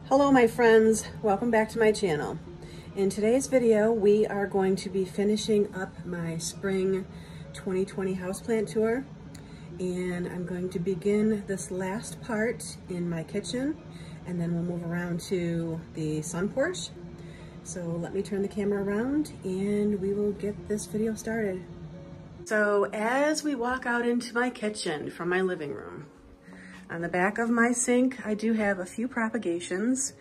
Hello my friends, welcome back to my channel. In today's video we are going to be finishing up my spring 2020 houseplant tour, and I'm going to begin this last part in my kitchen and then we'll move around to the sun porch. So let me turn the camera around and we will get this video started. So as we walk out into my kitchen from my living room, on the back of my sink, I do have a few propagations.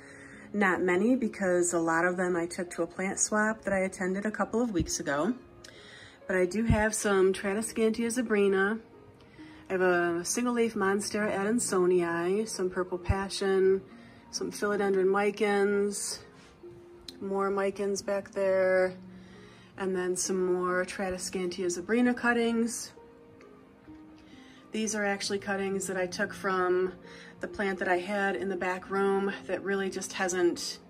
Not many, because a lot of them I took to a plant swap that I attended a couple of weeks ago. But I do have some Tradescantia zebrina. I have a single leaf Monstera adansonii, some purple passion, some philodendron micans, more micans back there, and then some more Tradescantia zebrina cuttings. These are actually cuttings that I took from the plant that I had in the back room that really just hasn't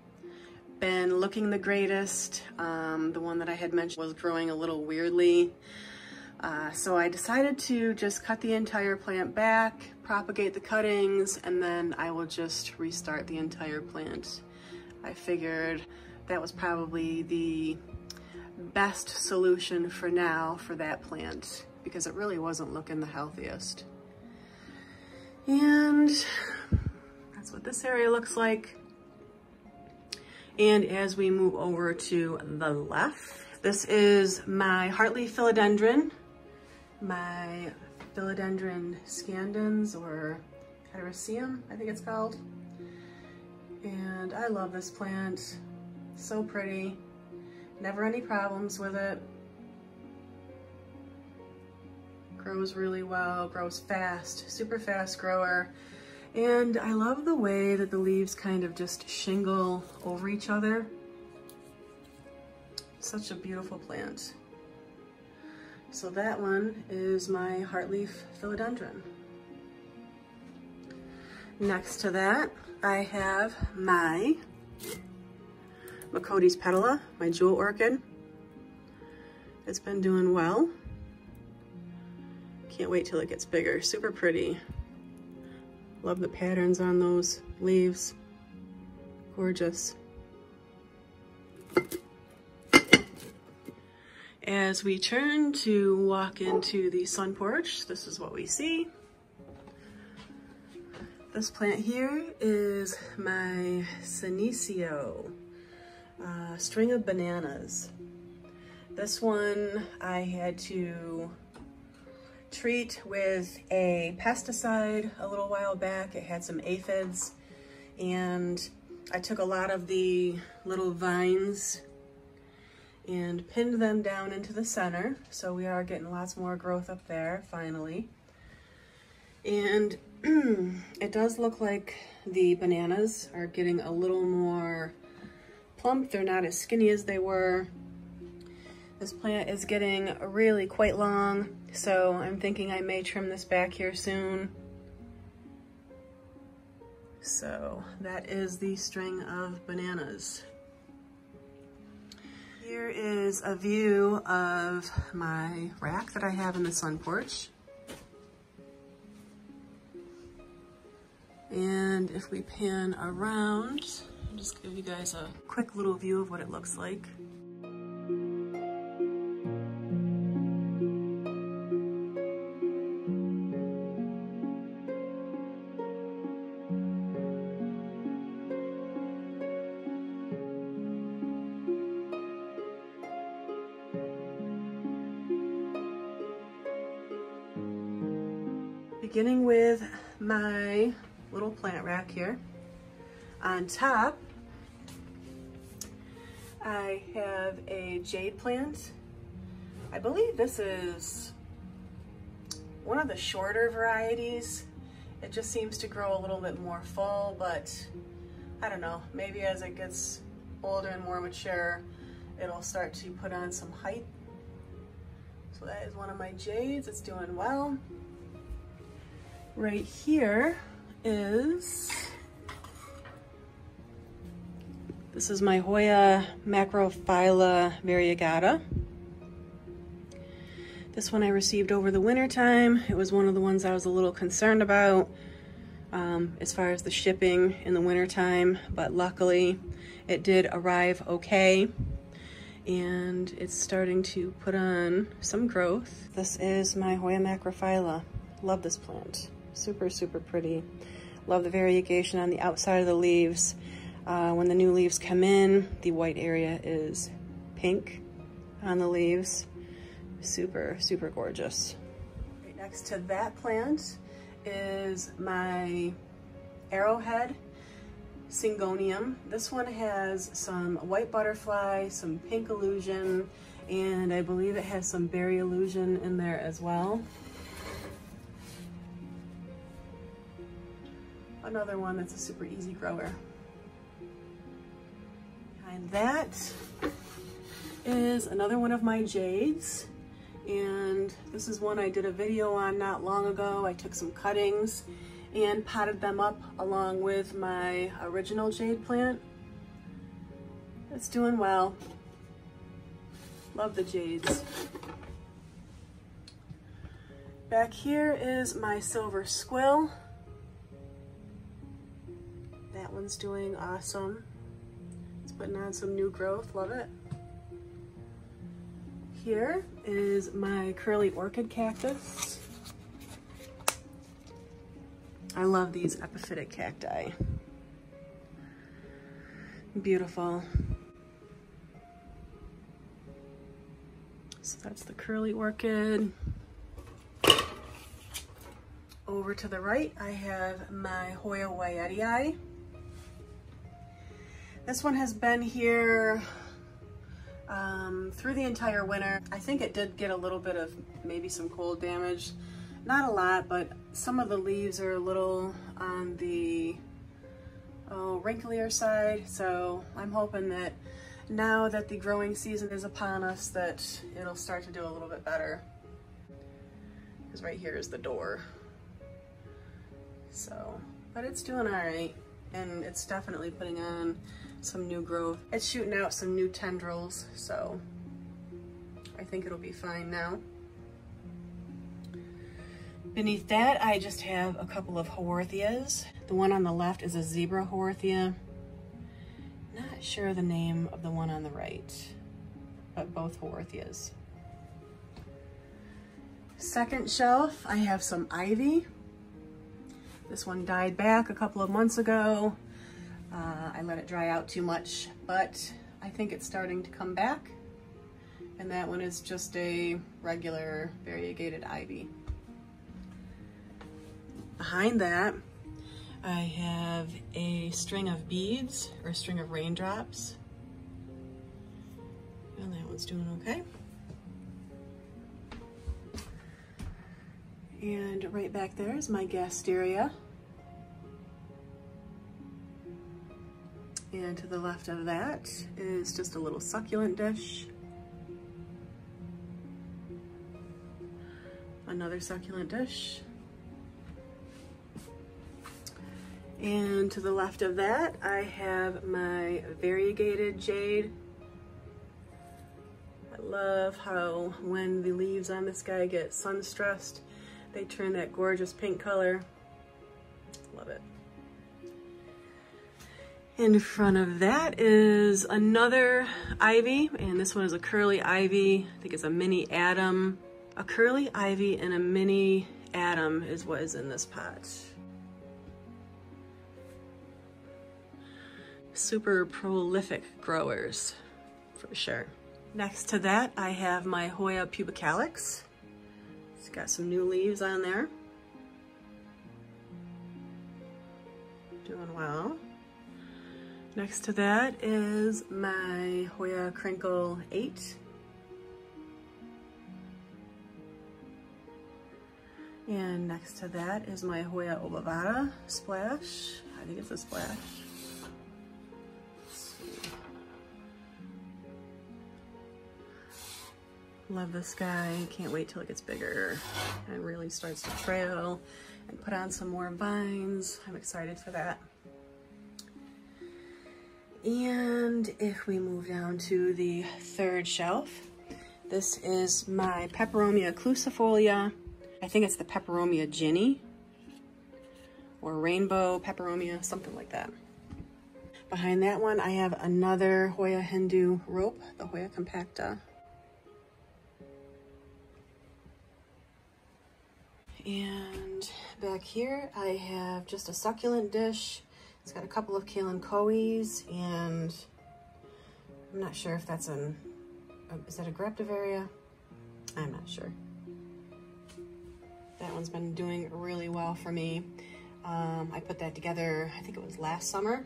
been looking the greatest. The one that I had mentioned was growing a little weirdly. So I decided to just cut the entire plant back, propagate the cuttings, and then I will just restart the entire plant. I figured that was probably the best solution for now for that plant, because it really wasn't looking the healthiest. And that's what this area looks like. And as we move over to the left, this is my heartleaf philodendron, my philodendron scandens, or heteroecium, I think it's called. And I love this plant, so pretty, never any problems with it. Grows really well, grows fast, super fast grower. And I love the way that the leaves kind of just shingle over each other. Such a beautiful plant. So that one is my heartleaf philodendron. Next to that, I have my McCody's petala, my jewel orchid. It's been doing well. Can't wait till it gets bigger. Super pretty. Love the patterns on those leaves. Gorgeous. As we turn to walk into the sun porch, this is what we see. This plant here is my Senecio string of bananas. This one I had to treat with a pesticide a little while back. It had some aphids, and I took a lot of the little vines and pinned them down into the center. So we are getting lots more growth up there finally. And it does look like the bananas are getting a little more plump. They're not as skinny as they were. This plant is getting really quite long, so I'm thinking I may trim this back here soon. So that is the string of bananas. Here is a view of my rack that I have in the sun porch. And if we pan around, I'll just give you guys a quick little view of what it looks like. Beginning with my little plant rack here. On top, I have a jade plant. I believe this is one of the shorter varieties. It just seems to grow a little bit more full, but I don't know, maybe as it gets older and more mature, it'll start to put on some height. So that is one of my jades. It's doing well. Right here is, this is my Hoya macrophylla variegata. This one I received over the winter time. It was one of the ones I was a little concerned about. as far as the shipping in the wintertime, but luckily it did arrive okay. And it's starting to put on some growth. This is my Hoya macrophylla. Love this plant. Super, super pretty. Love the variegation on the outside of the leaves. When the new leaves come in, the white area is pink on the leaves. Super, super gorgeous. Right next to that plant is my arrowhead Syngonium. This one has some white butterfly, some pink illusion, and I believe it has some berry illusion in there as well. Another one that's a super easy grower. Behind that is another one of my jades, and this is one I did a video on not long ago. I took some cuttings and potted them up along with my original jade plant. It's doing well. Love the jades. Back here is my silver squill. That one's doing awesome. It's putting on some new growth, love it. Here is my curly orchid cactus. I love these epiphytic cacti. Beautiful. So that's the curly orchid. Over to the right, I have my Hoya Waiatii. This one has been here through the entire winter. I think it did get a little bit of maybe some cold damage. Not a lot, but some of the leaves are a little on the wrinklier side. So I'm hoping that now that the growing season is upon us, that it'll start to do a little bit better. Because right here is the door. So, but it's doing all right. And it's definitely putting on some new growth. It's shooting out some new tendrils, so I think it'll be fine now. Beneath that, I just have a couple of Haworthias. The one on the left is a zebra Haworthia. Not sure the name of the one on the right, but both Haworthias. Second shelf, I have some ivy. This one died back a couple of months ago. I let it dry out too much, but I think it's starting to come back. And that one is just a regular variegated ivy. Behind that, I have a string of beads, or a string of raindrops. And that one's doing okay. And right back there is my Gasteria. And to the left of that is just a little succulent dish. Another succulent dish. And to the left of that, I have my variegated jade. I love how when the leaves on this guy get sun stressed, they turn that gorgeous pink color. Love it. In front of that is another ivy, and this one is a curly ivy. I think it's a mini Adam. A curly ivy and a mini Adam is what is in this pot. Super prolific growers, for sure. Next to that, I have my Hoya pubicalix. It's got some new leaves on there. Doing well. Next to that is my Hoya Crinkle 8. And next to that is my Hoya Obovata Splash. I think it's a splash. Let's see. Love this guy. Can't wait till it gets bigger and really starts to trail and put on some more vines. I'm excited for that. And if we move down to the third shelf, this is my Peperomia clusifolia. I think it's the Peperomia Ginny. or rainbow peperomia, something like that. Behind that one, I have another Hoya Hindu rope, the Hoya compacta. And back here, I have just a succulent dish. It's got a couple of kalanchoes, and I'm not sure if that's is that a Graptivaria? I'm not sure. That one's been doing really well for me. I put that together, I think it was last summer.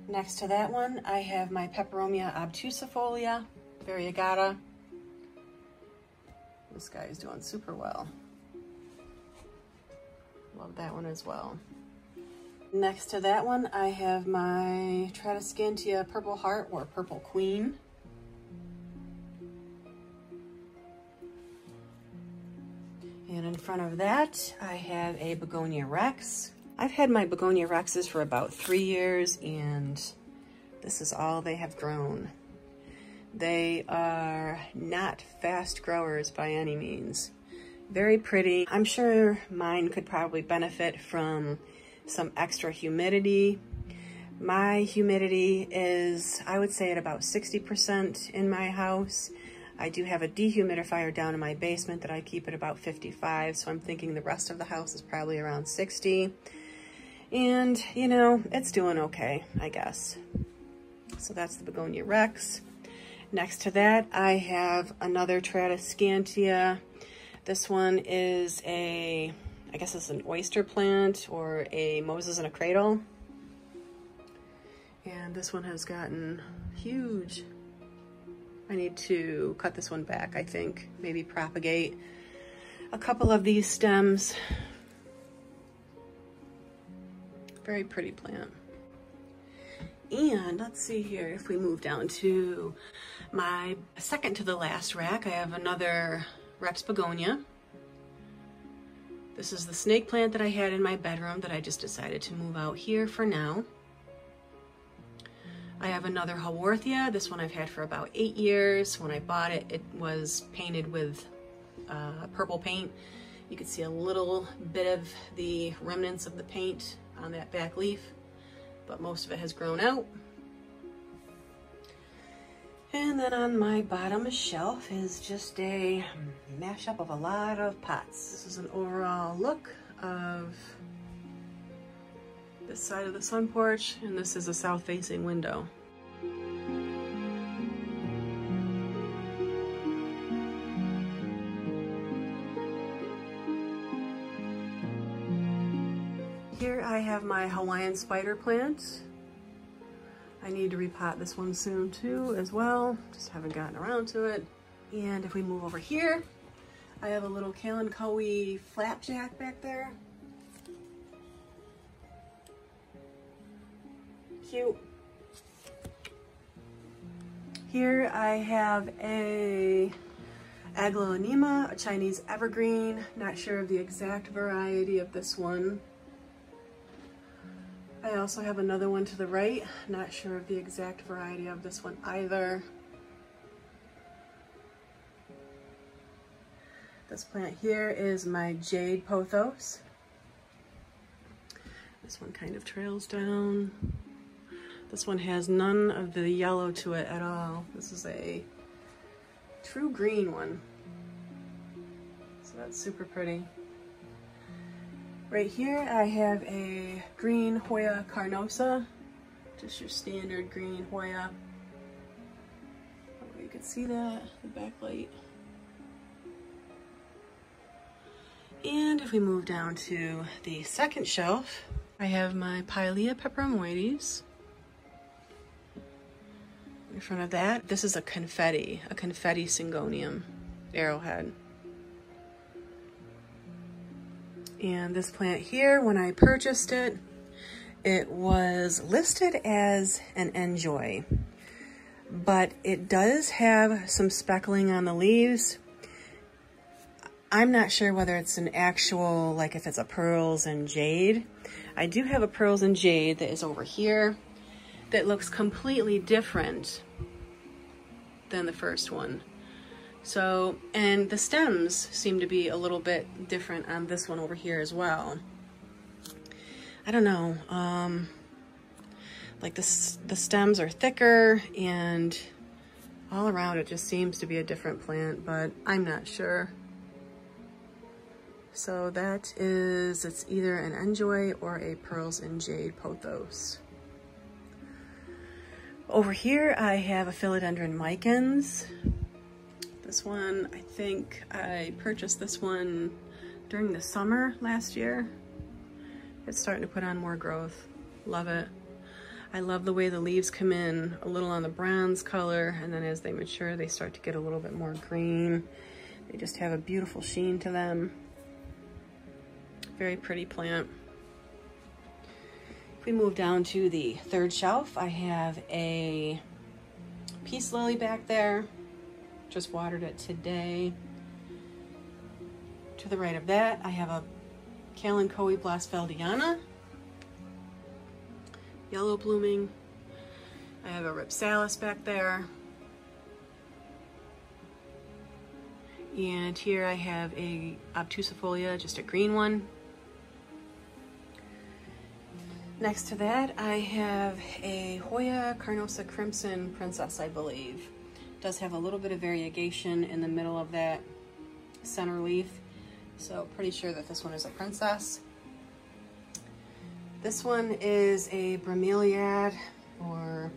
Next to that one, I have my Peperomia obtusifolia, variegata. This guy is doing super well. Love that one as well. Next to that one, I have my Tradescantia Purple Heart or Purple Queen. And in front of that, I have a Begonia Rex. I've had my Begonia Rexes for about 3 years, and this is all they have grown. They are not fast growers by any means. Very pretty. I'm sure mine could probably benefit from some extra humidity. My humidity is, I would say, at about 60% in my house. I do have a dehumidifier down in my basement that I keep at about 55, so I'm thinking the rest of the house is probably around 60. And, you know, it's doing okay, I guess. So that's the Begonia Rex. Next to that, I have another Tradescantia. This one is I guess it's an oyster plant or a Moses in a cradle. And this one has gotten huge. I need to cut this one back, I think. Maybe propagate a couple of these stems. Very pretty plant. And let's see here, if we move down to my second to the last rack, I have another Rex Begonia. This is the snake plant that I had in my bedroom that I just decided to move out here for now. I have another Haworthia. This one I've had for about 8 years. When I bought it, it was painted with purple paint. You can see a little bit of the remnants of the paint on that back leaf, but most of it has grown out. And then on my bottom shelf is just a mashup of a lot of pots. This is an overall look of this side of the sun porch, and this is a south-facing window. Here I have my Hawaiian spider plant. I need to repot this one soon too as well. Just haven't gotten around to it. And if we move over here, I have a little Kalanchoe flapjack back there. Cute. Here I have a Aglaonema, a Chinese evergreen. Not sure of the exact variety of this one. I also have another one to the right. Not sure of the exact variety of this one either. This plant here is my Jade Pothos. This one kind of trails down. This one has none of the yellow to it at all. This is a true green one. So that's super pretty. Right here I have a green Hoya carnosa, just your standard green Hoya. Oh, you can see that, the backlight. And if we move down to the second shelf, I have my Pilea peperomoides. In front of that, this is a confetti syngonium, arrowhead. And this plant here, when I purchased it, it was listed as an Enjoy, but it does have some speckling on the leaves. I'm not sure whether it's an actual, like if it's a pearls and jade. I do have a pearls and jade that is over here that looks completely different than the first one. So, and the stems seem to be a little bit different on this one over here as well. I don't know, like the stems are thicker, and all around it just seems to be a different plant, but I'm not sure. So that is, it's either an Enjoy or a Pearls and Jade Pothos. Over here I have a Philodendron Micans. This one, I think I purchased this one during the summer last year. It's starting to put on more growth. Love it. I love the way the leaves come in a little on the bronze color, and then as they mature, they start to get a little bit more green. They just have a beautiful sheen to them. Very pretty plant. If we move down to the third shelf, I have a peace lily back there. Just watered it today. To the right of that, I have a Kalanchoe Blasfeldiana, yellow blooming. I have a Ripsalis back there. And here I have a Obtusifolia, just a green one. Next to that, I have a Hoya Carnosa Crimson Princess, I believe. Does have a little bit of variegation in the middle of that center leaf, so pretty sure that this one is a princess. This one is a Bromeliad, or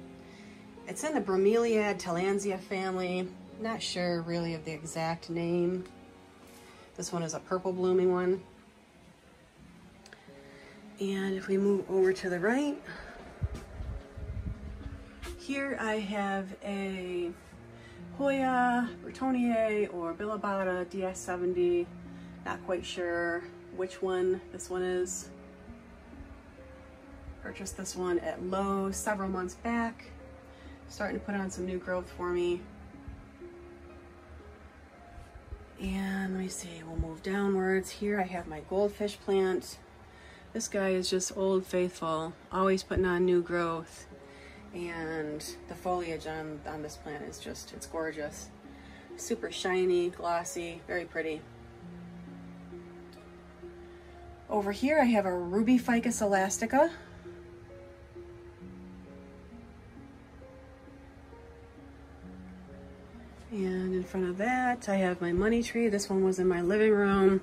it's in the Bromeliad Tillandsia family. Not sure really of the exact name. This one is a purple blooming one. And if we move over to the right, here I have a Hoya Bertonier or Billabata DS70. Not quite sure which one this one is. Purchased this one at Lowe's several months back. Starting to put on some new growth for me. And let me see, we'll move downwards. Here I have my goldfish plant. This guy is just Old Faithful, always putting on new growth. And the foliage on this plant is just, it's gorgeous. Super shiny, glossy, very pretty. Over here I have a Ruby Ficus elastica. And in front of that I have my money tree. This one was in my living room.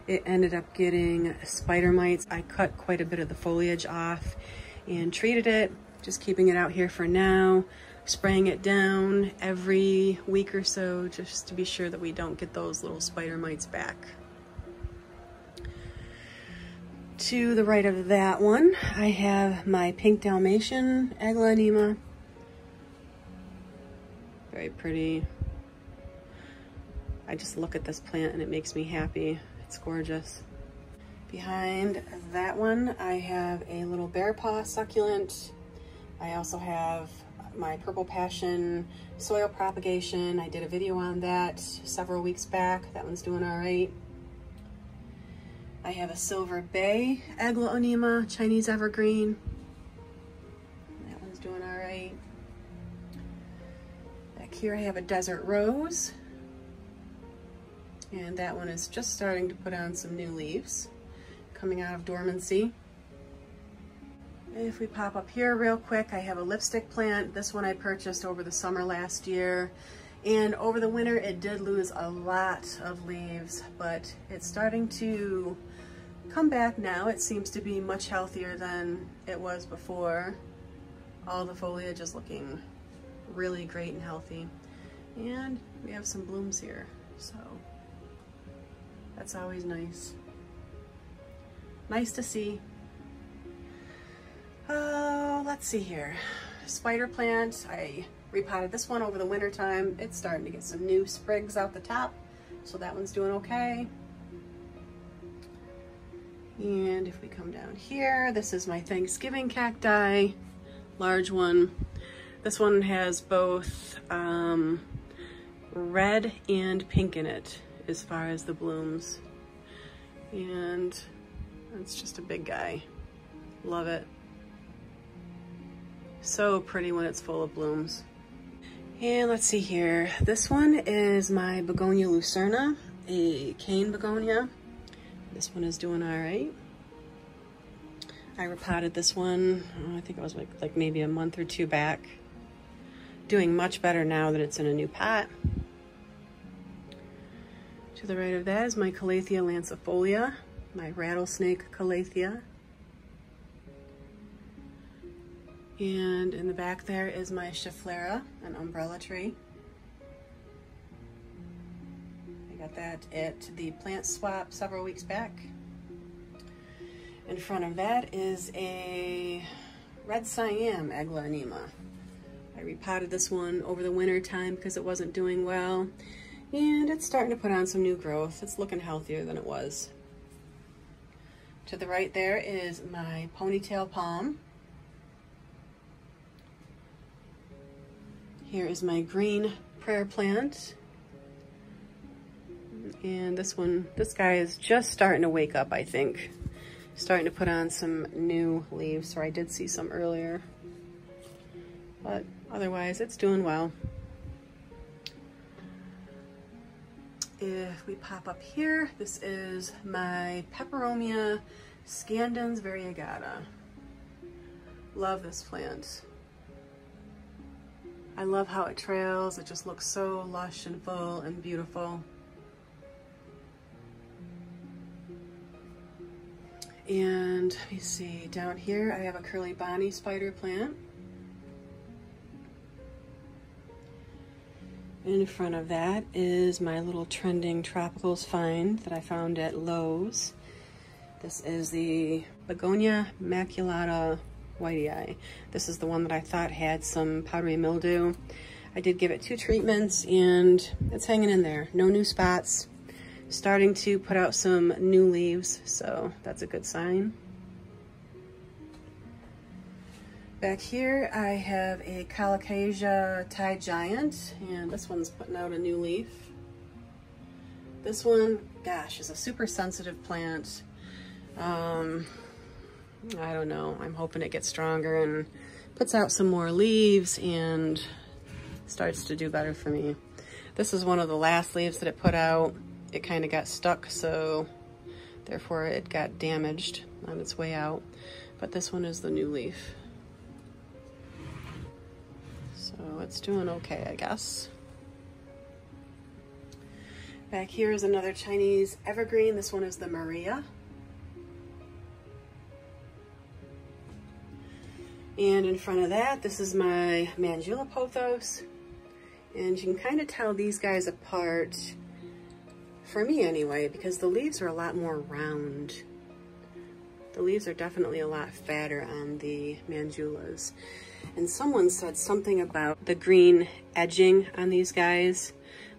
It ended up getting spider mites. I cut quite a bit of the foliage off and treated it, just keeping it out here for now, spraying it down every week or so just to be sure that we don't get those little spider mites back. To the right of that one, I have my pink Dalmatian Aglaonema. Very pretty. I just look at this plant and it makes me happy. It's gorgeous. Behind that one, I have a little bear paw succulent. I also have my Purple Passion soil propagation. I did a video on that several weeks back. That one's doing all right. I have a Silver Bay Aglaonema Chinese evergreen. That one's doing all right. Back here I have a Desert Rose. And that one is just starting to put on some new leaves, coming out of dormancy. If we pop up here real quick, I have a lipstick plant. This one I purchased over the summer last year. And over the winter, it did lose a lot of leaves, but it's starting to come back now. It seems to be much healthier than it was before. All the foliage is looking really great and healthy. And we have some blooms here, so that's always nice. Nice to see. Oh, let's see here. Spider plant, I repotted this one over the winter time. It's starting to get some new sprigs out the top, so that one's doing okay. And if we come down here, this is my Thanksgiving cacti, large one. This one has both red and pink in it as far as the blooms. And it's just a big guy. Love it. So pretty when it's full of blooms. And let's see here. This one is my Begonia lucerna, a cane begonia. This one is doing all right. I repotted this one, I think it was like maybe a month or two back. Doing much better now that it's in a new pot. To the right of that is my Calathea lancifolia, my rattlesnake Calathea. And in the back there is my Schefflera, an umbrella tree. I got that at the plant swap several weeks back. In front of that is a red Siam Aglaonema. I repotted this one over the winter time because it wasn't doing well. And it's starting to put on some new growth. It's looking healthier than it was. To the right there is my ponytail palm. Here is my green prayer plant. And this guy is just starting to wake up, I think. Starting to put on some new leaves, or I did see some earlier. But otherwise, it's doing well. If we pop up here, this is my Peperomia scandens variegata. Love this plant. I love how it trails. It just looks so lush and full and beautiful. And let me see, down here I have a Curly Bonnie spider plant. In front of that is my little trending tropicals find that I found at Lowe's. This is the Begonia maculata whitey eye. This is the one that I thought had some powdery mildew. I did give it 2 treatments and it's hanging in there. No new spots. Starting to put out some new leaves, so that's a good sign. Back here I have a Colocasia Thai Giant, and this one's putting out a new leaf. This one, gosh, is a super sensitive plant. I don't know, I'm hoping it gets stronger and puts out some more leaves and starts to do better for me. This is one of the last leaves that it put out. It kind of got stuck, so therefore it got damaged on its way out. But this one is the new leaf. So it's doing okay, I guess. Back here is another Chinese evergreen. This one is the Maria. And in front of that, this is my Mandula pothos. And you can kind of tell these guys apart, for me anyway, because the leaves are a lot more round. The leaves are definitely a lot fatter on the Mandulas. And someone said something about the green edging on these guys.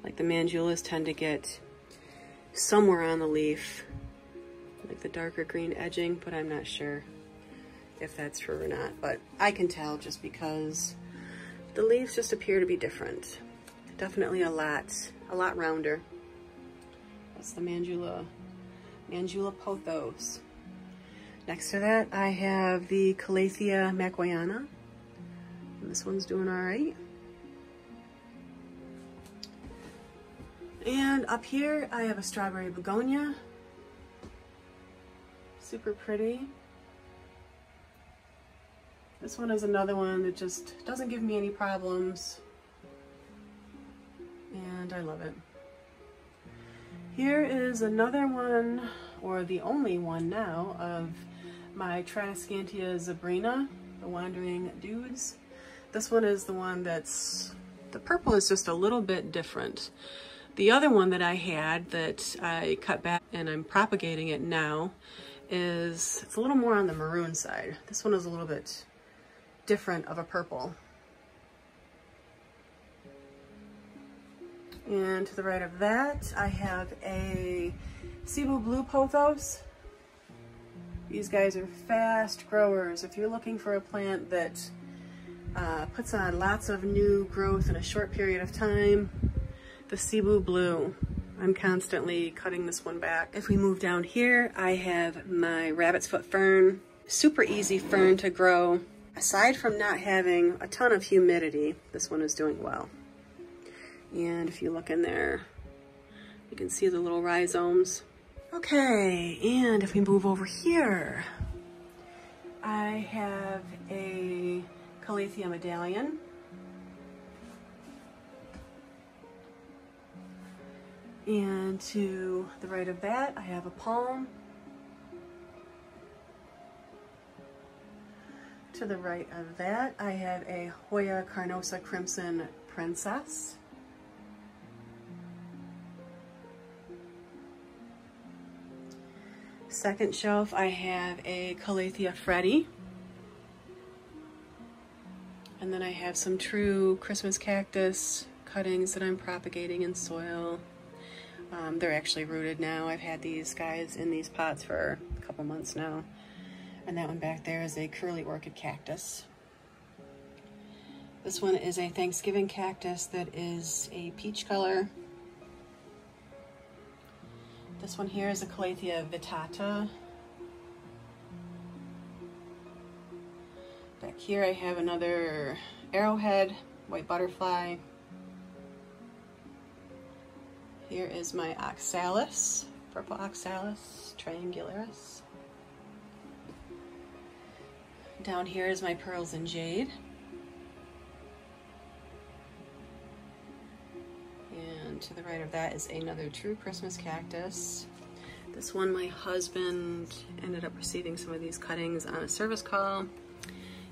Like the Mandulas tend to get somewhere on the leaf, like the darker green edging, but I'm not sure if that's true or not. But I can tell just because the leaves just appear to be different. Definitely a lot rounder. That's the Mandula pothos. Next to that, I have the Calathea macquayana. And this one's doing all right. And up here, I have a strawberry begonia. Super pretty. This one is another one that just doesn't give me any problems. And I love it. Here is another one, or the only one now, of my Tradescantia zebrina, the Wandering Dudes. This one is the one that's, the purple is just a little bit different. The other one that I had that I cut back and I'm propagating it now it's a little more on the maroon side. This one is a little bit different of a purple. And to the right of that, I have a Cebu Blue pothos. These guys are fast growers. If you're looking for a plant that puts on lots of new growth in a short period of time, the Cebu Blue. I'm constantly cutting this one back. If we move down here, I have my rabbit's foot fern. Super easy fern to grow. Aside from not having a ton of humidity, this one is doing well. And if you look in there, you can see the little rhizomes. Okay, and if we move over here, I have a Calathea medallion. And to the right of that, I have a palm. To the right of that, I have a Hoya Carnosa Crimson Princess. Second shelf, I have a Calathea Freddy. And then I have some true Christmas cactus cuttings that I'm propagating in soil. They're actually rooted now. I've had these guys in these pots for a couple months now. And that one back there is a curly orchid cactus. This one is a Thanksgiving cactus that is a peach color. This one here is a Calathea vittata. Back here I have another arrowhead, white butterfly. Here is my oxalis, purple oxalis triangularis. Down here is my pearls and jade. And to the right of that is another true Christmas cactus. This one my husband ended up receiving some of these cuttings on a service call.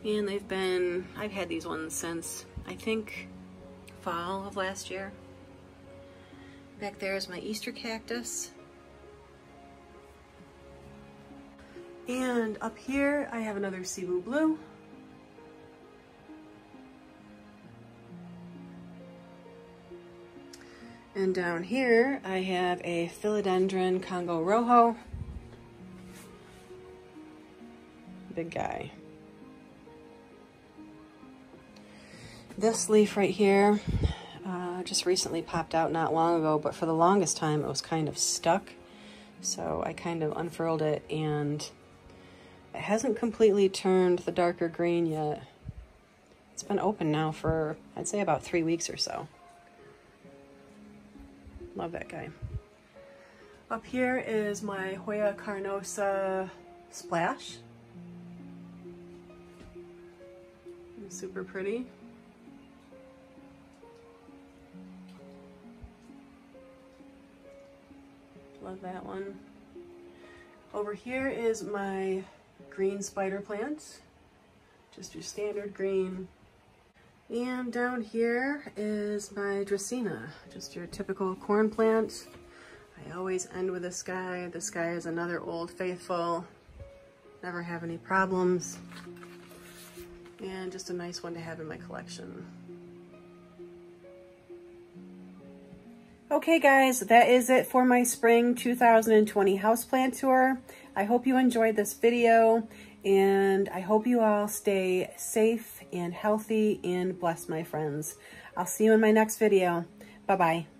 And I've had these ones since, I think, fall of last year. Back there is my Easter cactus. And up here, I have another Cebu blue. And down here, I have a Philodendron Congo Rojo. Big guy. This leaf right here just recently popped out not long ago, but for the longest time it was kind of stuck. So I kind of unfurled it, and it hasn't completely turned the darker green yet. It's been open now for, I'd say, about 3 weeks or so. Love that guy. Up here is my Hoya Carnosa Splash. Super pretty. Love that one. Over here is my green spider plant. Just your standard green. And down here is my Dracaena, just your typical corn plant. I always end with this guy. This guy is another old faithful. Never have any problems. And just a nice one to have in my collection. Okay guys, that is it for my spring 2020 houseplant tour. I hope you enjoyed this video, and I hope you all stay safe and healthy and blessed, my friends. I'll see you in my next video. Bye-bye.